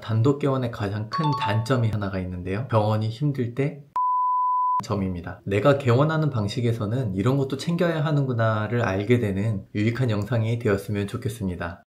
단독 개원의 가장 큰 단점이 하나가 있는데요. 병원이 힘들 때 점입니다. 내가 개원하는 방식에서는 이런 것도 챙겨야 하는구나를 알게 되는 유익한 영상이 되었으면 좋겠습니다.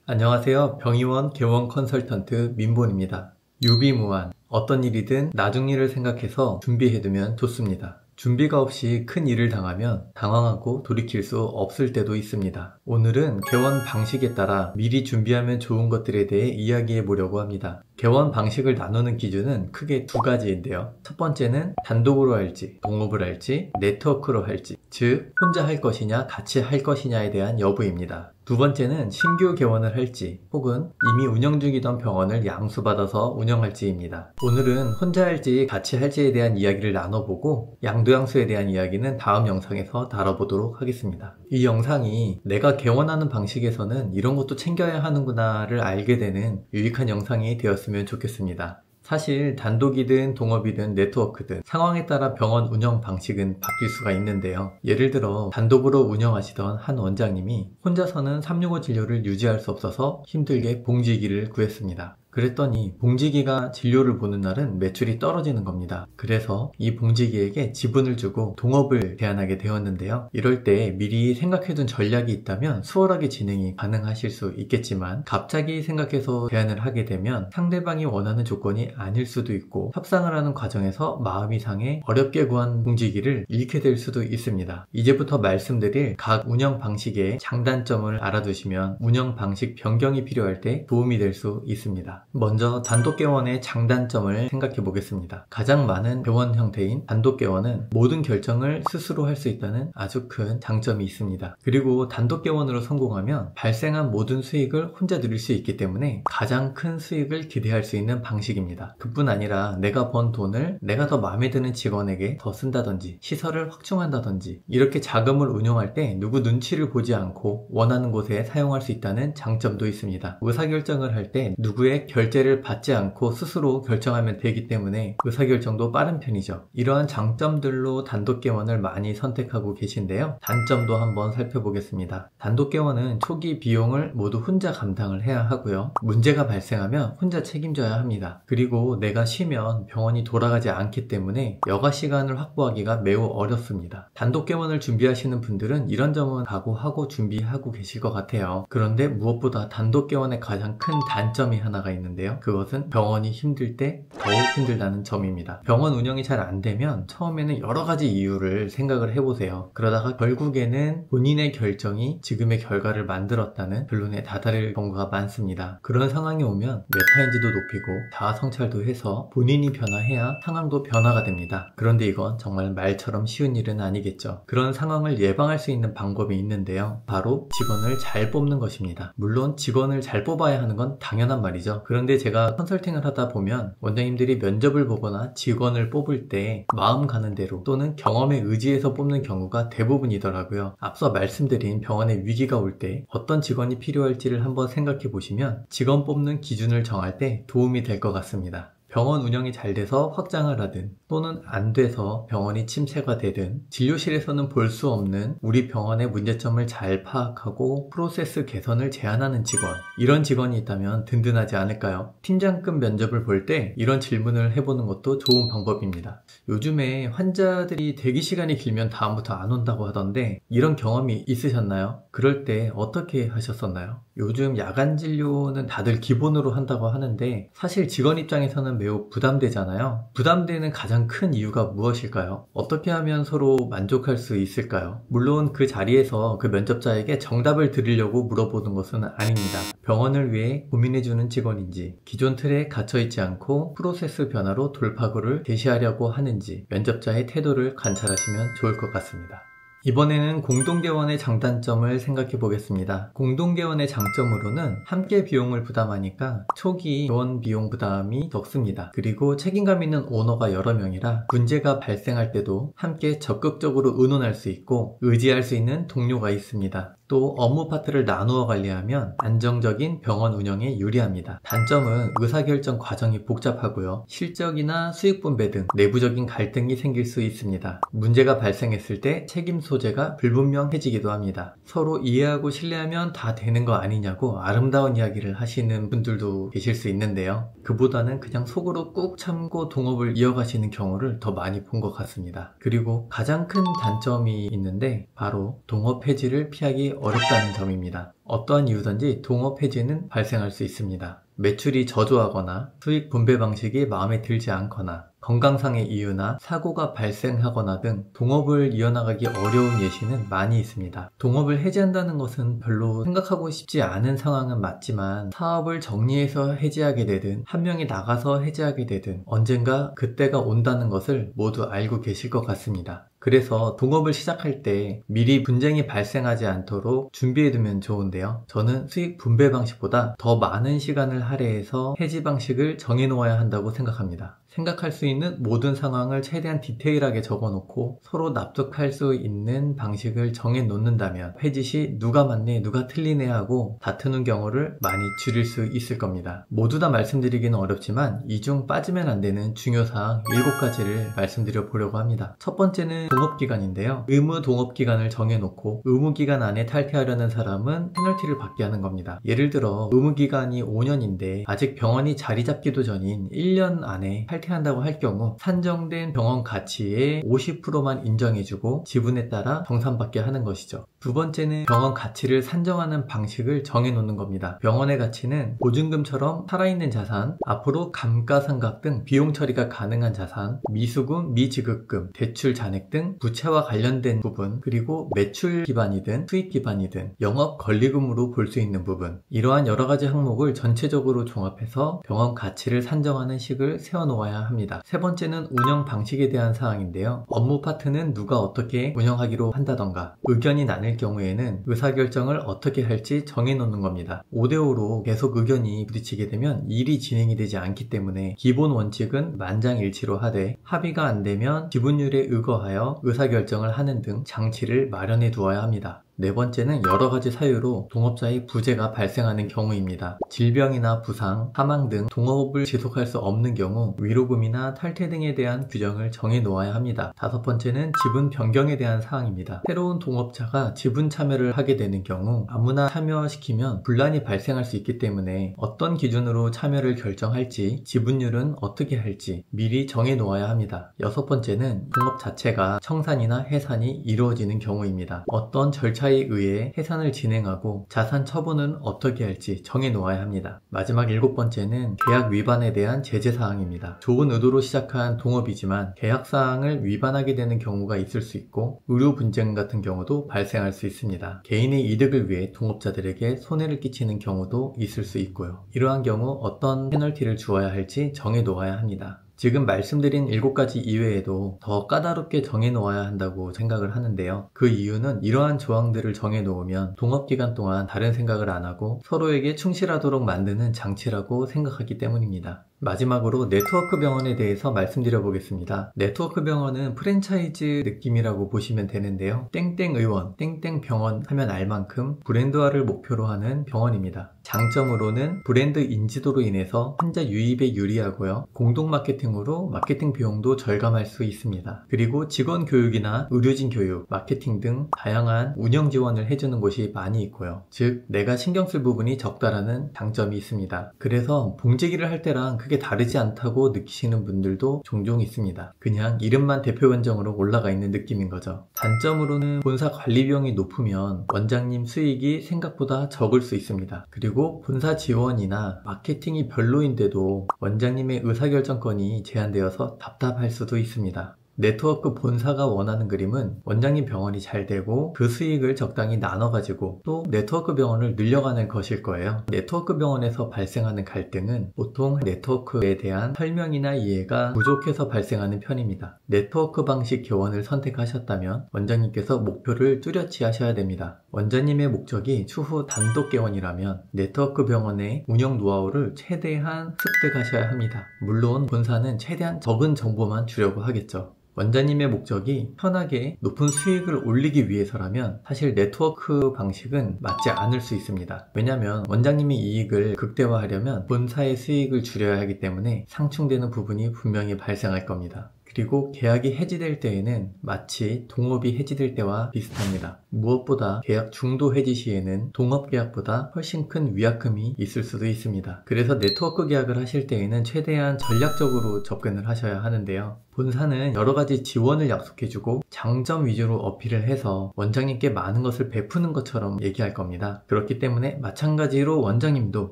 안녕하세요. 병의원 개원 컨설턴트 민본입니다. 유비무한, 어떤 일이든 나중 일을 생각해서 준비해두면 좋습니다. 준비가 없이 큰 일을 당하면 당황하고 돌이킬 수 없을 때도 있습니다. 오늘은 개원 방식에 따라 미리 준비하면 좋은 것들에 대해 이야기해 보려고 합니다. 개원 방식을 나누는 기준은 크게 두 가지인데요. 첫 번째는 단독으로 할지, 동업을 할지, 네트워크로 할지, 즉 혼자 할 것이냐 같이 할 것이냐에 대한 여부입니다. 두 번째는 신규 개원을 할지 혹은 이미 운영 중이던 병원을 양수받아서 운영할지입니다. 오늘은 혼자 할지 같이 할지에 대한 이야기를 나눠보고 양도양수에 대한 이야기는 다음 영상에서 다뤄보도록 하겠습니다. 이 영상이 내가 개원하는 방식에서는 이런 것도 챙겨야 하는구나를 알게 되는 유익한 영상이 되었으면 좋겠습니다. 사실 단독이든 동업이든 네트워크든 상황에 따라 병원 운영 방식은 바뀔 수가 있는데요. 예를 들어 단독으로 운영하시던 한 원장님이 혼자서는 365 진료를 유지할 수 없어서 힘들게 봉지기를 구했습니다. 그랬더니 봉지기가 진료를 보는 날은 매출이 떨어지는 겁니다. 그래서 이 봉지기에게 지분을 주고 동업을 제안하게 되었는데요. 이럴 때 미리 생각해둔 전략이 있다면 수월하게 진행이 가능하실 수 있겠지만 갑자기 생각해서 제안을 하게 되면 상대방이 원하는 조건이 아닐 수도 있고 협상을 하는 과정에서 마음이 상해 어렵게 구한 봉지기를 잃게 될 수도 있습니다. 이제부터 말씀드릴 각 운영 방식의 장단점을 알아두시면 운영 방식 변경이 필요할 때 도움이 될 수 있습니다. 먼저 단독 개원의 장단점을 생각해 보겠습니다. 가장 많은 개원 형태인 단독 개원은 모든 결정을 스스로 할 수 있다는 아주 큰 장점이 있습니다. 그리고 단독 개원으로 성공하면 발생한 모든 수익을 혼자 누릴 수 있기 때문에 가장 큰 수익을 기대할 수 있는 방식입니다. 그뿐 아니라 내가 번 돈을 내가 더 마음에 드는 직원에게 더 쓴다든지 시설을 확충한다든지 이렇게 자금을 운용할 때 누구 눈치를 보지 않고 원하는 곳에 사용할 수 있다는 장점도 있습니다. 의사결정을 할 때 누구의 결제를 받지 않고 스스로 결정하면 되기 때문에 의사결정도 빠른 편이죠. 이러한 장점들로 단독 개원을 많이 선택하고 계신데요. 단점도 한번 살펴보겠습니다. 단독 개원은 초기 비용을 모두 혼자 감당을 해야 하고요. 문제가 발생하면 혼자 책임져야 합니다. 그리고 내가 쉬면 병원이 돌아가지 않기 때문에 여가 시간을 확보하기가 매우 어렵습니다. 단독 개원을 준비하시는 분들은 이런 점은 각오하고 준비하고 계실 것 같아요. 그런데 무엇보다 단독 개원의 가장 큰 단점이 하나가 있는데요. 그것은 병원이 힘들 때 더욱 힘들다는 점입니다. 병원 운영이 잘 안 되면 처음에는 여러 가지 이유를 생각을 해보세요. 그러다가 결국에는 본인의 결정이 지금의 결과를 만들었다는 결론에 다다를 경우가 많습니다. 그런 상황이 오면 메타인지도 높이고 자아 성찰도 해서 본인이 변화해야 상황도 변화가 됩니다. 그런데 이건 정말 말처럼 쉬운 일은 아니겠죠. 그런 상황을 예방할 수 있는 방법이 있는데요. 바로 직원을 잘 뽑는 것입니다. 물론 직원을 잘 뽑아야 하는 건 당연한 말이죠. 그런데 제가 컨설팅을 하다 보면 원장님들이 면접을 보거나 직원을 뽑을 때 마음 가는 대로 또는 경험에 의지해서 뽑는 경우가 대부분이더라고요. 앞서 말씀드린 병원에 위기가 올 때 어떤 직원이 필요할지를 한번 생각해 보시면 직원 뽑는 기준을 정할 때 도움이 될 것 같습니다. 병원 운영이 잘 돼서 확장을 하든 또는 안 돼서 병원이 침체가 되든 진료실에서는 볼 수 없는 우리 병원의 문제점을 잘 파악하고 프로세스 개선을 제안하는 직원, 이런 직원이 있다면 든든하지 않을까요? 팀장급 면접을 볼 때 이런 질문을 해보는 것도 좋은 방법입니다. 요즘에 환자들이 대기 시간이 길면 다음부터 안 온다고 하던데 이런 경험이 있으셨나요? 그럴 때 어떻게 하셨었나요? 요즘 야간 진료는 다들 기본으로 한다고 하는데 사실 직원 입장에서는 매우 부담되잖아요. 부담되는 가장 큰 이유가 무엇일까요? 어떻게 하면 서로 만족할 수 있을까요? 물론 그 자리에서 그 면접자에게 정답을 드리려고 물어보는 것은 아닙니다. 병원을 위해 고민해주는 직원인지, 기존 틀에 갇혀있지 않고 프로세스 변화로 돌파구를 제시하려고 하는지 면접자의 태도를 관찰하시면 좋을 것 같습니다. 이번에는 공동개원의 장단점을 생각해 보겠습니다. 공동개원의 장점으로는 함께 비용을 부담하니까 초기 개원 비용 부담이 적습니다. 그리고 책임감 있는 오너가 여러 명이라 문제가 발생할 때도 함께 적극적으로 의논할 수 있고 의지할 수 있는 동료가 있습니다. 또 업무 파트를 나누어 관리하면 안정적인 병원 운영에 유리합니다. 단점은 의사결정 과정이 복잡하고요. 실적이나 수익 분배 등 내부적인 갈등이 생길 수 있습니다. 문제가 발생했을 때 책임 소재가 불분명해지기도 합니다. 서로 이해하고 신뢰하면 다 되는 거 아니냐고 아름다운 이야기를 하시는 분들도 계실 수 있는데요. 그보다는 그냥 속으로 꾹 참고 동업을 이어가시는 경우를 더 많이 본 것 같습니다. 그리고 가장 큰 단점이 있는데 바로 동업 해지를 피하기 어렵다는 점입니다. 어떠한 이유든지 동업 해지는 발생할 수 있습니다. 매출이 저조하거나 수익 분배 방식이 마음에 들지 않거나 건강상의 이유나 사고가 발생하거나 등 동업을 이어나가기 어려운 예시는 많이 있습니다. 동업을 해지한다는 것은 별로 생각하고 싶지 않은 상황은 맞지만 사업을 정리해서 해지하게 되든 한 명이 나가서 해지하게 되든 언젠가 그때가 온다는 것을 모두 알고 계실 것 같습니다. 그래서 동업을 시작할 때 미리 분쟁이 발생하지 않도록 준비해두면 좋은데요. 저는 수익 분배 방식보다 더 많은 시간을 할애해서 해지 방식을 정해놓아야 한다고 생각합니다. 생각할 수 있는 모든 상황을 최대한 디테일하게 적어놓고 서로 납득할 수 있는 방식을 정해놓는다면 해지 시 누가 맞네 누가 틀리네 하고 다투는 경우를 많이 줄일 수 있을 겁니다. 모두 다 말씀드리기는 어렵지만 이 중 빠지면 안 되는 중요사항 7가지를 말씀드려 보려고 합니다. 첫 번째는 동업기간인데요. 의무 동업기간을 정해놓고 의무기간 안에 탈퇴하려는 사람은 페널티를 받게 하는 겁니다. 예를 들어 의무기간이 5년인데 아직 병원이 자리 잡기도 전인 1년 안에 탈퇴한다고 할 경우 산정된 병원 가치의 50%만 인정해주고 지분에 따라 정산받게 하는 것이죠. 두 번째는 병원 가치를 산정하는 방식을 정해놓는 겁니다. 병원의 가치는 보증금처럼 살아있는 자산, 앞으로 감가상각 등 비용 처리가 가능한 자산, 미수금, 미지급금, 대출 잔액 등 부채와 관련된 부분, 그리고 매출 기반이든 수익 기반이든 영업 권리금으로 볼 수 있는 부분, 이러한 여러가지 항목을 전체적으로 종합해서 병원 가치를 산정하는 식을 세워놓아야 합니다. 세 번째는 운영 방식에 대한 사항인데요. 업무 파트는 누가 어떻게 운영하기로 한다던가 의견이 나뉠 경우에는 의사결정을 어떻게 할지 정해놓는 겁니다. 5대5로 계속 의견이 부딪히게 되면 일이 진행이 되지 않기 때문에 기본 원칙은 만장일치로 하되 합의가 안 되면 지분율에 의거하여 의사결정을 하는 등 장치를 마련해 두어야 합니다. 네 번째는 여러가지 사유로 동업자의 부재가 발생하는 경우입니다. 질병이나 부상, 사망 등 동업을 지속할 수 없는 경우 위로금이나 탈퇴 등에 대한 규정을 정해 놓아야 합니다. 다섯 번째는 지분 변경에 대한 사항입니다. 새로운 동업자가 지분 참여를 하게 되는 경우 아무나 참여시키면 분란이 발생할 수 있기 때문에 어떤 기준으로 참여를 결정할지 지분율은 어떻게 할지 미리 정해 놓아야 합니다. 여섯 번째는 동업 자체가 청산이나 해산이 이루어지는 경우입니다. 어떤 절차에 의해 해산을 진행하고 자산 처분은 어떻게 할지 정해 놓아야 합니다. 마지막 7번째는 계약 위반에 대한 제재사항입니다. 좋은 의도로 시작한 동업이지만 계약사항을 위반하게 되는 경우가 있을 수 있고 의료 분쟁 같은 경우도 발생할 수 있습니다. 개인의 이득을 위해 동업자들에게 손해를 끼치는 경우도 있을 수 있고요. 이러한 경우 어떤 페널티를 주어야 할지 정해 놓아야 합니다. 지금 말씀드린 7가지 이외에도 더 까다롭게 정해놓아야 한다고 생각을 하는데요. 그 이유는 이러한 조항들을 정해놓으면 동업기간 동안 다른 생각을 안 하고 서로에게 충실하도록 만드는 장치라고 생각하기 때문입니다. 마지막으로 네트워크 병원에 대해서 말씀드려 보겠습니다. 네트워크 병원은 프랜차이즈 느낌이라고 보시면 되는데요. 땡땡 의원, 땡땡 병원 하면 알 만큼 브랜드화를 목표로 하는 병원입니다. 장점으로는 브랜드 인지도로 인해서 환자 유입에 유리하고요. 공동 마케팅으로 마케팅 비용도 절감할 수 있습니다. 그리고 직원 교육이나 의료진 교육, 마케팅 등 다양한 운영 지원을 해주는 곳이 많이 있고요. 즉 내가 신경 쓸 부분이 적다라는 장점이 있습니다. 그래서 봉제기를 할 때랑 크게 다르지 않다고 느끼시는 분들도 종종 있습니다. 그냥 이름만 대표 원정으로 올라가 있는 느낌인 거죠. 단점으로는 본사 관리 비용이 높으면 원장님 수익이 생각보다 적을 수 있습니다. 그리고 본사 지원이나 마케팅이 별로인데도 원장님의 의사결정권이 제한되어서 답답할 수도 있습니다. 네트워크 본사가 원하는 그림은 원장님 병원이 잘 되고 그 수익을 적당히 나눠가지고 또 네트워크 병원을 늘려가는 것일 거예요. 네트워크 병원에서 발생하는 갈등은 보통 네트워크에 대한 설명이나 이해가 부족해서 발생하는 편입니다. 네트워크 방식 교원을 선택하셨다면 원장님께서 목표를 뚜렷이 하셔야 됩니다. 원장님의 목적이 추후 단독 개원이라면 네트워크 병원의 운영 노하우를 최대한 습득하셔야 합니다. 물론 본사는 최대한 적은 정보만 주려고 하겠죠. 원장님의 목적이 편하게 높은 수익을 올리기 위해서라면 사실 네트워크 방식은 맞지 않을 수 있습니다. 왜냐하면 원장님이 이익을 극대화하려면 본사의 수익을 줄여야 하기 때문에 상충되는 부분이 분명히 발생할 겁니다. 그리고 계약이 해지될 때에는 마치 동업이 해지될 때와 비슷합니다. 무엇보다 계약 중도 해지 시에는 동업 계약보다 훨씬 큰 위약금이 있을 수도 있습니다. 그래서 네트워크 계약을 하실 때에는 최대한 전략적으로 접근을 하셔야 하는데요. 본사는 여러가지 지원을 약속해주고 장점 위주로 어필을 해서 원장님께 많은 것을 베푸는 것처럼 얘기할 겁니다. 그렇기 때문에 마찬가지로 원장님도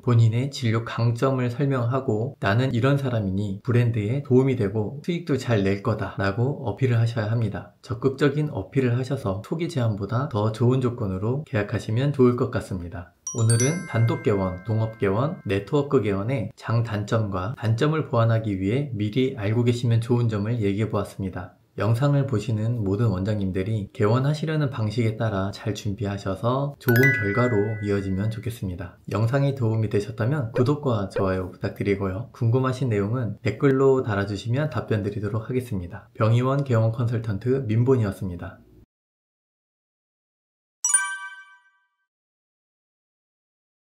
본인의 진료 강점을 설명하고 나는 이런 사람이니 브랜드에 도움이 되고 수익도 잘 낼 거다 라고 어필을 하셔야 합니다. 적극적인 어필을 하셔서 초기 제안보다 더 좋은 조건으로 계약하시면 좋을 것 같습니다. 오늘은 단독개원, 동업개원, 네트워크 개원의 장단점과 단점을 보완하기 위해 미리 알고 계시면 좋은 점을 얘기해 보았습니다. 영상을 보시는 모든 원장님들이 개원하시려는 방식에 따라 잘 준비하셔서 좋은 결과로 이어지면 좋겠습니다. 영상이 도움이 되셨다면 구독과 좋아요 부탁드리고요. 궁금하신 내용은 댓글로 달아주시면 답변 드리도록 하겠습니다. 병의원 개원 컨설턴트 민본이었습니다.